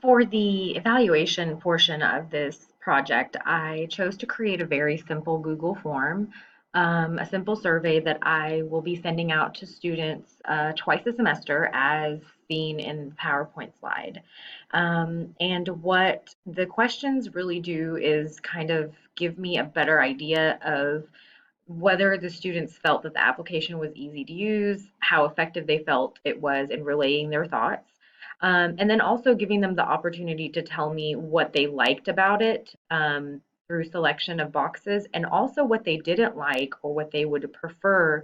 For the evaluation portion of this project, I chose to create a very simple Google form, a simple survey that I will be sending out to students twice a semester as seen in the PowerPoint slide. And what the questions really do is kind of give me a better idea of whether the students felt that the application was easy to use, how effective they felt it was in relaying their thoughts, and then also giving them the opportunity to tell me what they liked about it through selection of boxes, and also what they didn't like or what they would prefer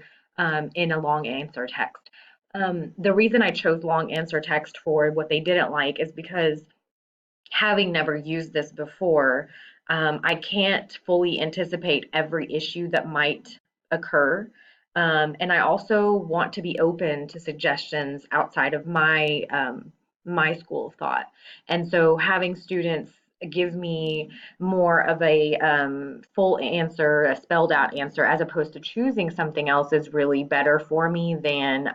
in a long answer text. The reason I chose long answer text for what they didn't like is because having never used this before, I can't fully anticipate every issue that might occur. And I also want to be open to suggestions outside of my school of thought. And so having students give me more of a full answer, a spelled out answer, as opposed to choosing something else is really better for me than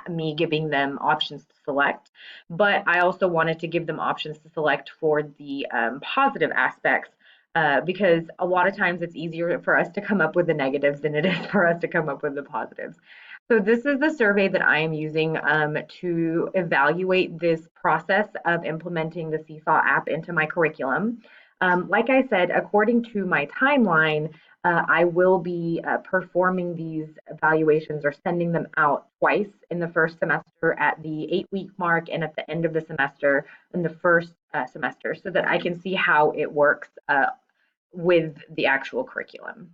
me giving them options to select. But I also wanted to give them options to select for the positive aspects because a lot of times it's easier for us to come up with the negatives than it is for us to come up with the positives. So this is the survey that I am using to evaluate this process of implementing the Seesaw app into my curriculum. Like I said, according to my timeline, I will be performing these evaluations or sending them out twice in the first semester at the 8-week mark and at the end of the semester in the first semester so that I can see how it works with the actual curriculum.